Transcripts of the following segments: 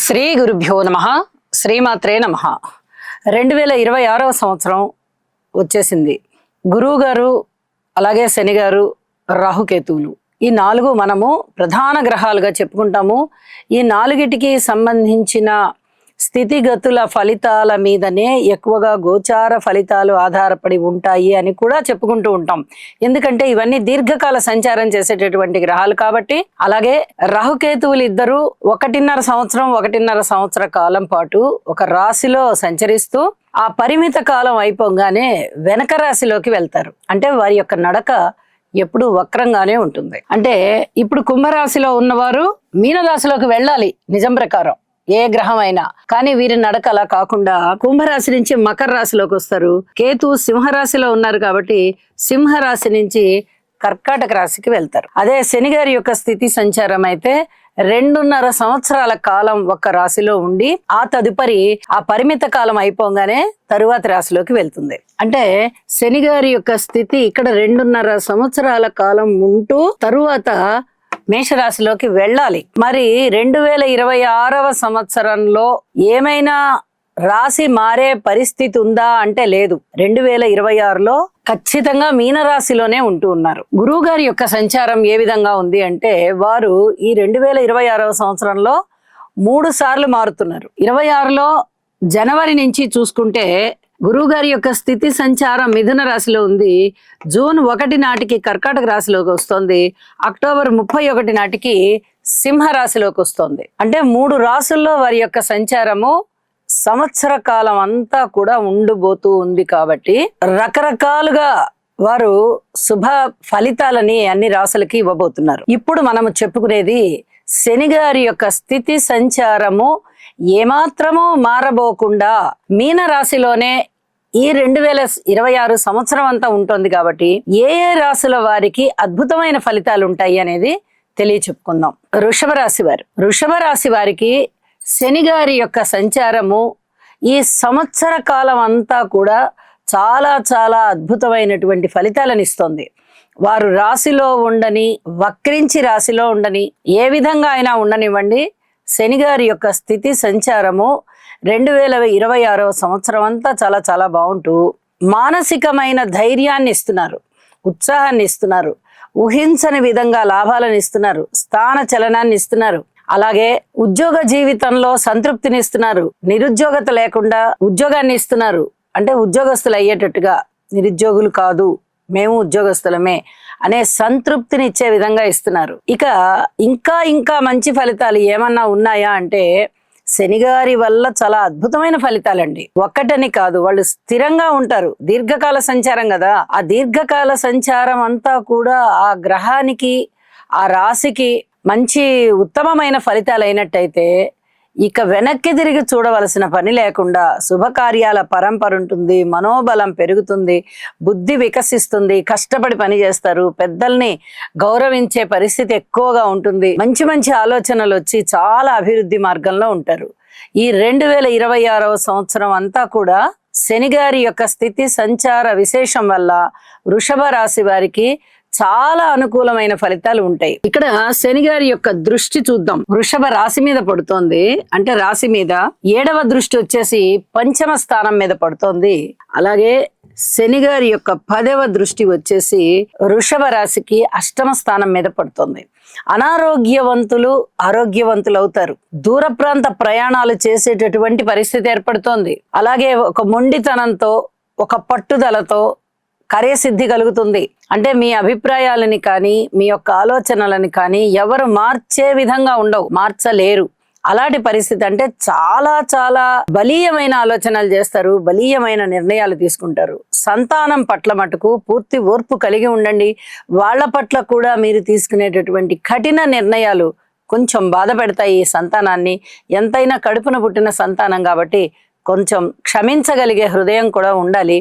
శ్రీ గురుభ్యో నమః. శ్రీమాత్రే నమః. 2026వ సంవత్సరం వచ్చేసింది. గురువు గారు, అలాగే శని గారు, రాహుకేతువులు, ఈ నాలుగు మనము ప్రధాన గ్రహాలుగా చెప్పుకుంటాము. ఈ నాలుగిటికి సంబంధించిన స్థితిగతుల ఫలితాల మీదనే ఎక్కువగా గోచార ఫలితాలు ఆధారపడి ఉంటాయి అని కూడా చెప్పుకుంటూ ఉంటాం. ఎందుకంటే ఇవన్నీ దీర్ఘకాల సంచారం చేసేటటువంటి గ్రహాలు కాబట్టి. అలాగే రాహుకేతువులు ఇద్దరు 1.5 సంవత్సర కాలం పాటు ఒక రాశిలో సంచరిస్తూ ఆ పరిమిత కాలం అయిపోగానే వెనక రాశిలోకి వెళ్తారు. అంటే వారి యొక్క నడక ఎప్పుడు వక్రంగానే ఉంటుంది. అంటే ఇప్పుడు కుంభరాశిలో ఉన్నవారు మీనరాశిలోకి వెళ్ళాలి నిజం ప్రకారం, ఏ గ్రహం అయినా. కానీ వీరి నడక అలా కాకుండా కుంభరాశి నుంచి మకర రాశిలోకి వస్తారు. కేతు సింహరాశిలో ఉన్నారు కాబట్టి సింహరాశి నుంచి కర్కాటక రాశికి వెళ్తారు. అదే శని గారి యొక్క స్థితి సంచారం అయితే 2.5 సంవత్సరాల కాలం ఒక రాశిలో ఉండి ఆ తదుపరి ఆ పరిమిత కాలం అయిపోగానే తరువాతి రాశిలోకి వెళ్తుంది. అంటే శని గారి యొక్క స్థితి ఇక్కడ 2.5 సంవత్సరాల కాలం ఉంటూ తరువాత మేషరాశిలోకి వెళ్ళాలి. మరి 2026వ సంవత్సరంలో ఏమైనా రాశి మారే పరిస్థితి ఉందా అంటే లేదు. 2026లో ఖచ్చితంగా మీనరాశిలోనే ఉంటూ ఉన్నారు. గురువు గారి యొక్క సంచారం ఏ విధంగా ఉంది అంటే వారు ఈ 2026వ సంవత్సరంలో 3 సార్లు మారుతున్నారు. 26లో జనవరి నుంచి చూసుకుంటే గురువు గారి యొక్క స్థితి సంచారం మిథున రాశిలో ఉంది. జూన్ 1 నాటికి కర్కాటక రాశిలోకి వస్తుంది. అక్టోబర్ 31 నాటికి సింహ రాశిలోకి వస్తుంది. అంటే 3 రాశుల్లో వారి యొక్క సంచారము సంవత్సర కాలం అంతా కూడా ఉండిపోతూ ఉంది. కాబట్టి రకరకాలుగా వారు శుభ ఫలితాలని అన్ని రాశులకి ఇవ్వబోతున్నారు. ఇప్పుడు మనము చెప్పుకునేది శని గారి యొక్క స్థితి సంచారము ఏమాత్రమూ మారబోకుండా మీన రాశిలోనే ఈ 2026 సంవత్సరం అంతా ఉంటుంది. కాబట్టి ఏ ఏ రాశుల వారికి అద్భుతమైన ఫలితాలు ఉంటాయి అనేది తెలియచెప్పుకుందాం. వృషభ రాశి వారికి శని గారి యొక్క సంచారము ఈ సంవత్సర కాలం అంతా కూడా చాలా చాలా అద్భుతమైనటువంటి ఫలితాలను ఇస్తుంది. వారు రాశిలో ఉండని, వక్రించి రాశిలో ఉండని, ఏ విధంగా అయినా ఉండనివ్వండి, శని గారి యొక్క స్థితి సంచారము 2026వ సంవత్సరం అంతా చాలా చాలా బాగుంటూ మానసికమైన ధైర్యాన్ని ఇస్తున్నారు, ఉత్సాహాన్ని ఇస్తున్నారు, ఊహించని విధంగా లాభాలను ఇస్తున్నారు, స్థాన చలనాన్ని ఇస్తున్నారు. అలాగే ఉద్యోగ జీవితంలో సంతృప్తిని ఇస్తున్నారు. నిరుద్యోగత లేకుండా ఉద్యోగాన్ని ఇస్తున్నారు. అంటే ఉద్యోగస్తులు అయ్యేటట్టుగా, నిరుద్యోగులు కాదు మేము ఉద్యోగస్తులమే అనే సంతృప్తిని ఇచ్చే విధంగా ఇస్తున్నారు. ఇక ఇంకా మంచి ఫలితాలు ఏమన్నా ఉన్నాయా అంటే శనిగారి వల్ల చాలా అద్భుతమైన ఫలితాలండి. ఒక్కటని కాదు, వాళ్ళు స్థిరంగా ఉంటారు. దీర్ఘకాల సంచారం కదా, ఆ దీర్ఘకాల సంచారం అంతా కూడా ఆ గ్రహానికి, ఆ రాశికి మంచి ఉత్తమమైన ఫలితాలు అయినట్టయితే ఇక వెనక్కి తిరిగి చూడవలసిన పని లేకుండా శుభకార్యాల పరంపర ఉంటుంది, మనోబలం పెరుగుతుంది, బుద్ధి వికసిస్తుంది, కష్టపడి పని చేస్తారు, పెద్దల్ని గౌరవించే పరిస్థితి ఎక్కువగా ఉంటుంది, మంచి మంచి ఆలోచనలు వచ్చి చాలా అభివృద్ధి మార్గంలో ఉంటారు. ఈ 2026వ సంవత్సరం అంతా కూడా శని గారి యొక్క స్థితి సంచార విశేషం వల్ల వృషభ రాశి వారికి చాలా అనుకూలమైన ఫలితాలు ఉంటాయి. ఇక్కడ శని గారి యొక్క దృష్టి చూద్దాం. వృషభ రాశి మీద పడుతోంది. అంటే రాశి మీద 7వ దృష్టి వచ్చేసి పంచమ స్థానం మీద పడుతోంది. అలాగే శని గారి యొక్క 10వ దృష్టి వచ్చేసి వృషభ రాశికి 8వ స్థానం మీద పడుతోంది. అనారోగ్యవంతులు ఆరోగ్యవంతులు అవుతారు. దూర ప్రాంత ప్రయాణాలు చేసేటటువంటి పరిస్థితి ఏర్పడుతోంది. అలాగే ఒక మొండితనంతో, ఒక పట్టుదలతో కార్యసిద్ధి కలుగుతుంది. అంటే మీ అభిప్రాయాలని కానీ, మీ యొక్క ఆలోచనలని కానీ ఎవరు మార్చే విధంగా ఉండవు, మార్చలేరు. అలాంటి పరిస్థితి. అంటే చాలా చాలా బలీయమైన ఆలోచనలు చేస్తారు, బలీయమైన నిర్ణయాలు తీసుకుంటారు. సంతానం పట్ల మటుకు పూర్తి ఓర్పు కలిగి ఉండండి. వాళ్ళ పట్ల కూడా మీరు తీసుకునేటటువంటి కఠిన నిర్ణయాలు కొంచెం బాధ పెడతాయి ఈ సంతానాన్ని. ఎంతైనా కడుపున పుట్టిన సంతానం కాబట్టి కొంచెం క్షమించగలిగే హృదయం కూడా ఉండాలి.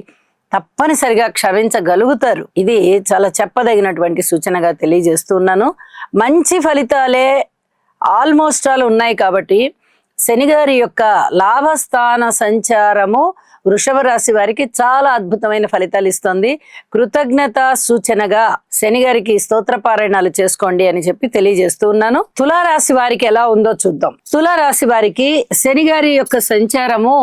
తప్పనిసరిగా క్షమించగలుగుతారు. ఇది చాలా చెప్పదగినటువంటి సూచనగా తెలియజేస్తున్నాను. మంచి ఫలితాలే ఆల్మోస్ట్ ఆల్ ఉన్నాయి. కాబట్టి శని గారి యొక్క లాభస్థాన సంచారము వృషభ రాశి వారికి చాలా అద్భుతమైన ఫలితాలు ఇస్తుంది. కృతజ్ఞత సూచనగా శని గారికి స్తోత్ర పారాయణాలు చేసుకోండి అని చెప్పి తెలియజేస్తూ ఉన్నాను. తులారాశి వారికి ఎలా ఉందో చూద్దాం. తులారాశి వారికి శని గారి యొక్క సంచారము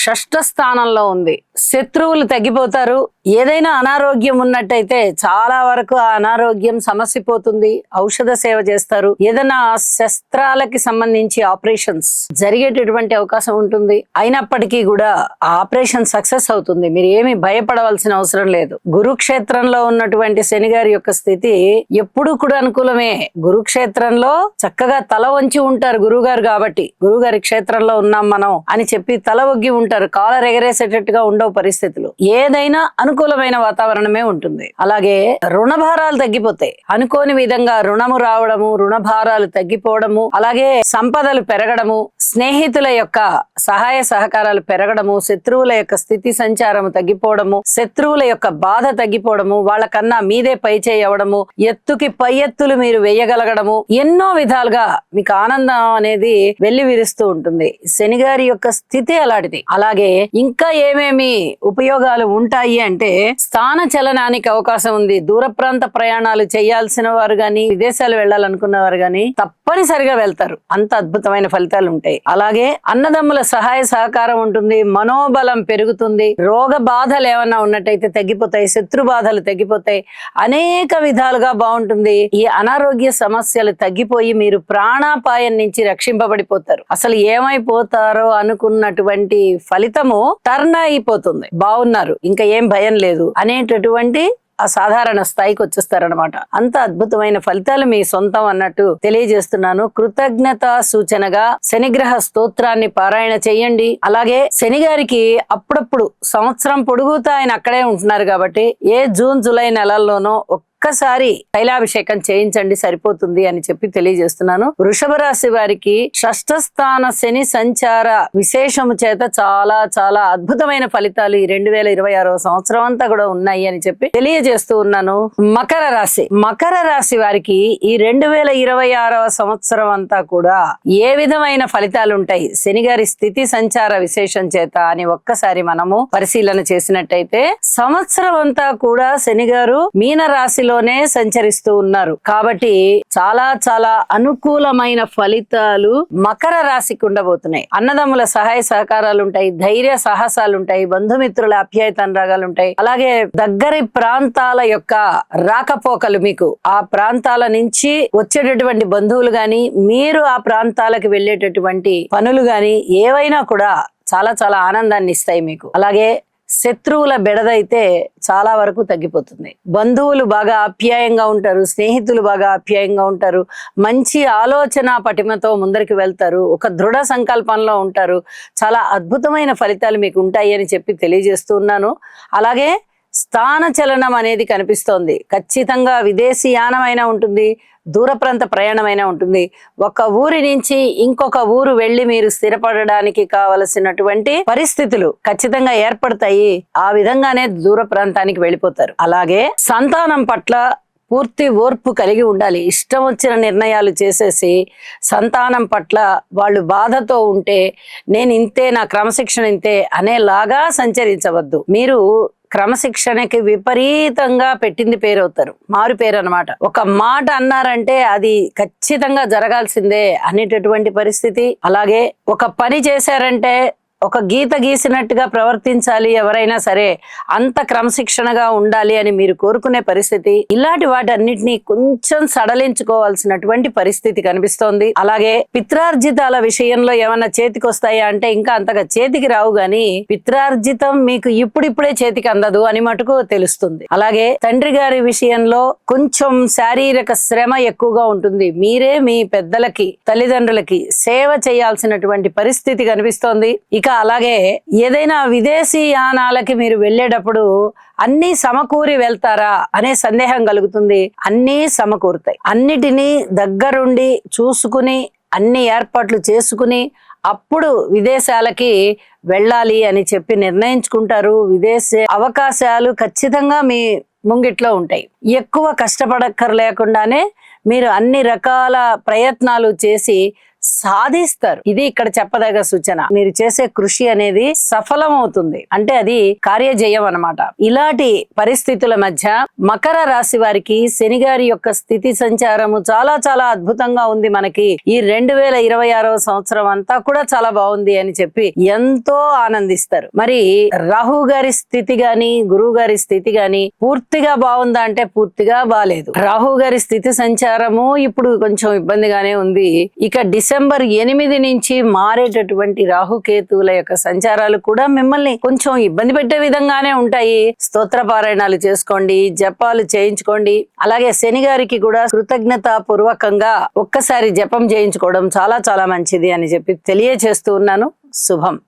షష్ఠ స్థానంలో ఉంది. శత్రువులు తగ్గిపోతారు. ఏదైనా అనారోగ్యం ఉన్నట్టయితే చాలా వరకు ఆ అనారోగ్యం సమసిపోతుంది. ఔషధ సేవ చేస్తారు. ఏదైనా శస్త్రాలకి సంబంధించి ఆపరేషన్స్ జరిగేటటువంటి అవకాశం ఉంటుంది. అయినప్పటికీ కూడా ఆ ఆపరేషన్ సక్సెస్ అవుతుంది. మీరు ఏమి భయపడవలసిన అవసరం లేదు. గురుక్షేత్రంలో ఉన్నటువంటి శని గారి యొక్క స్థితి ఎప్పుడూ కూడా అనుకూలమే. గురుక్షేత్రంలో చక్కగా తల వంచి ఉంటారు గురువుగారు కాబట్టి. గురువుగారి క్షేత్రంలో ఉన్నాం మనం అని చెప్పి తల ఒగ్గి ఉంటారు. కాలర్ ఎగరేసేటట్టుగా ఉండవు పరిస్థితులు. ఏదైనా అనుకూలమైన వాతావరణమే ఉంటుంది. అలాగే రుణభారాలు తగ్గిపోతాయి. అనుకోని విధంగా రుణము రావడము, రుణభారాలు తగ్గిపోవడము, అలాగే సంపదలు పెరగడము, స్నేహితుల యొక్క సహాయ సహకారాలు పెరగడము, శత్రువుల యొక్క స్థితి సంచారము తగ్గిపోవడము, శత్రువుల యొక్క బాధ తగ్గిపోవడము, వాళ్ళకన్నా మీదే పై చేయవడము, ఎత్తుకి పై ఎత్తులు మీరు వేయగలగడము, ఎన్నో విధాలుగా మీకు ఆనందం అనేది వెళ్లి విరుస్తూ ఉంటుంది. శనిగారి యొక్క స్థితి అలాంటిది. అలాగే ఇంకా ఏమేమి ఉపయోగాలు ఉంటాయి అంటే స్థాన చలనానికి అవకాశం ఉంది. దూర ప్రాంత ప్రయాణాలు చేయాల్సిన వారు గాని, విదేశాలు వెళ్లాలనుకున్న వారు గాని తప్పనిసరిగా వెళ్తారు. అంత అద్భుతమైన ఫలితాలు ఉంటాయి. అలాగే అన్నదమ్ముల సహాయ సహకారం ఉంటుంది. మనోబలం పెరుగుతుంది. రోగ బాధలు ఏమన్నా ఉన్నట్టయితే తగ్గిపోతాయి. శత్రు బాధలు తగ్గిపోతాయి. అనేక విధాలుగా బాగుంటుంది. ఈ అనారోగ్య సమస్యలు తగ్గిపోయి మీరు ప్రాణాపాయం నుంచి రక్షింపబడిపోతారు. అసలు ఏమైపోతారో అనుకున్నటువంటి ఫలితము టర్న్ అయిపోతుంది. బాగున్నారు, ఇంకా ఏం భయం లేదు అనేటటువంటి ఆ సాధారణ స్థాయికి వచ్చేస్తారనమాట. అంత అద్భుతమైన ఫలితాలు మీ సొంతం అన్నట్టు తెలియజేస్తున్నాను. కృతజ్ఞత సూచనగా శనిగ్రహ స్తోత్రాన్ని పారాయణ చేయండి. అలాగే శని గారికి అప్పుడప్పుడు సంవత్సరం పొడుగుతా ఆయన అక్కడే ఉంటున్నారు కాబట్టి ఏ జూన్ జూలై నెలల్లోనో ఒక్కసారి తైలాభిషేకం చేయించండి, సరిపోతుంది అని చెప్పి తెలియజేస్తున్నాను. వృషభ రాశి వారికి షష్ఠ స్థాన శని సంచార విశేషము చేత చాలా చాలా అద్భుతమైన ఫలితాలు ఈ 2026వ సంవత్సరం అంతా కూడా ఉన్నాయి అని చెప్పి తెలియజేస్తూ ఉన్నాను. మకర రాశి. మకర రాశి వారికి ఈ 2026వ సంవత్సరం అంతా కూడా ఏ విధమైన ఫలితాలు ఉంటాయి శని గారి స్థితి సంచార విశేషం చేత అని ఒక్కసారి మనము పరిశీలన చేసినట్టయితే సంవత్సరం అంతా కూడా శని గారు మీన రాశి లోనే సంచరిస్తూ ఉన్నారు కాబట్టి చాలా చాలా అనుకూలమైన ఫలితాలు మకర రాశికి ఉండబోతున్నాయి. అన్నదమ్ముల సహాయ సహకారాలు ఉంటాయి. ధైర్య సాహసాలు ఉంటాయి. బంధుమిత్రుల అప్యాయత అనురాగాలు ఉంటాయి. అలాగే దగ్గరి ప్రాంతాల యొక్క రాకపోకలు, మీకు ఆ ప్రాంతాల నుంచి వచ్చేటటువంటి బంధువులు గాని, మీరు ఆ ప్రాంతాలకు వెళ్ళేటటువంటి పనులు గాని ఏవైనా కూడా చాలా చాలా ఆనందాన్ని ఇస్తాయి మీకు. అలాగే శత్రువుల బెడదైతే చాలా వరకు తగ్గిపోతుంది. బంధువులు బాగా ఆప్యాయంగా ఉంటారు. స్నేహితులు బాగా ఆప్యాయంగా ఉంటారు. మంచి ఆలోచన పటిమతో ముందరికి వెళ్తారు. ఒక దృఢ సంకల్పంలో ఉంటారు. చాలా అద్భుతమైన ఫలితాలు మీకు ఉంటాయి అని చెప్పి తెలియజేస్తూ ఉన్నాను. అలాగే స్థాన చలనం అనేది కనిపిస్తోంది. ఖచ్చితంగా విదేశీయానమైనా ఉంటుంది, దూర ప్రాంత ప్రయాణమైనా ఉంటుంది. ఒక ఊరి నుంచి ఇంకొక ఊరు వెళ్లి మీరు స్థిరపడడానికి కావలసినటువంటి పరిస్థితులు ఖచ్చితంగా ఏర్పడతాయి. ఆ విధంగానే దూర ప్రాంతానికి వెళ్ళిపోతారు. అలాగే సంతానం పట్ల పూర్తి ఓర్పు కలిగి ఉండాలి. ఇష్టం వచ్చిన నిర్ణయాలు చేసేసి సంతానం పట్ల వాళ్ళు బాధతో ఉంటే నేను ఇంతే, నా క్రమశిక్షణ ఇంతే అనేలాగా సంచరించవద్దు. మీరు క్రమశిక్షణకి విపరీతంగా పెట్టింది పేరు అవుతారు. మారు పేరు అన్నమాట. ఒక మాట అన్నారంటే అది ఖచ్చితంగా జరగాల్సిందే అనేటటువంటి పరిస్థితి. అలాగే ఒక పని చేశారంటే ఒక గీత గీసినట్టుగా ప్రవర్తించాలి ఎవరైనా సరే, అంత క్రమశిక్షణగా ఉండాలి అని మీరు కోరుకునే పరిస్థితి. ఇలాంటి వాటన్నిటినీ కొంచెం సడలించుకోవాల్సినటువంటి పరిస్థితి కనిపిస్తోంది. అలాగే పిత్రార్జితాల విషయంలో ఏమన్నా చేతికి వస్తాయా అంటే ఇంకా అంతగా చేతికి రావు గాని పిత్రార్జితం మీకు ఇప్పుడిప్పుడే చేతికి అందదు అని మటుకు తెలుస్తుంది. అలాగే తండ్రి గారి విషయంలో కొంచెం శారీరక శ్రమ ఎక్కువగా ఉంటుంది. మీరే మీ పెద్దలకి, తల్లిదండ్రులకి సేవ చేయాల్సినటువంటి పరిస్థితి కనిపిస్తోంది. ఇక అలాగే ఏదైనా విదేశీ యానాలకి మీరు వెళ్ళేటప్పుడు అన్ని సమకూరి వెళ్తారా అనే సందేహం కలుగుతుంది. అన్నీ సమకూరుతాయి. అన్నిటినీ దగ్గరుండి చూసుకుని అన్ని ఏర్పాట్లు చేసుకుని అప్పుడు విదేశాలకి వెళ్ళాలి అని చెప్పి నిర్ణయించుకుంటారు. విదేశీ అవకాశాలు ఖచ్చితంగా మీ ముంగిట్లో ఉంటాయి. ఎక్కువ కష్టపడక్కర్లేకుండానే మీరు అన్ని రకాల ప్రయత్నాలు చేసి సాధిస్తారు. ఇది ఇక్కడ చెప్పదగ్గ సూచన. మీరు చేసే కృషి అనేది సఫలం అవుతుంది అంటే అది కార్యజయం అన్నమాట. ఇలాంటి పరిస్థితుల మధ్య మకర రాశి వారికి శని గారి యొక్క స్థితి సంచారము చాలా చాలా అద్భుతంగా ఉంది. మనకి ఈ 2026వ సంవత్సరం అంతా కూడా చాలా బాగుంది అని చెప్పి ఎంతో ఆనందిస్తారు. మరి రాహు గారి స్థితి గాని గురువు గారి స్థితి గాని పూర్తిగా బాగుందా అంటే పూర్తిగా బాలేదు. రాహు గారి స్థితి సంచారము ఇప్పుడు కొంచెం ఇబ్బందిగానే ఉంది. ఇక డిసెంబర్ 8 నుంచి మారేటటువంటి రాహుకేతువుల యొక్క సంచారాలు కూడా మిమ్మల్ని కొంచెం ఇబ్బంది పెట్టే విధంగానే ఉంటాయి. స్తోత్ర పారాయణాలు చేసుకోండి, జపాలు చేయించుకోండి. అలాగే శని గారికి కూడా కృతజ్ఞతా పూర్వకంగా ఒక్కసారి జపం చేయించుకోవడం చాలా చాలా మంచిది అని చెప్పి తెలియజేస్తూ ఉన్నాను. శుభం.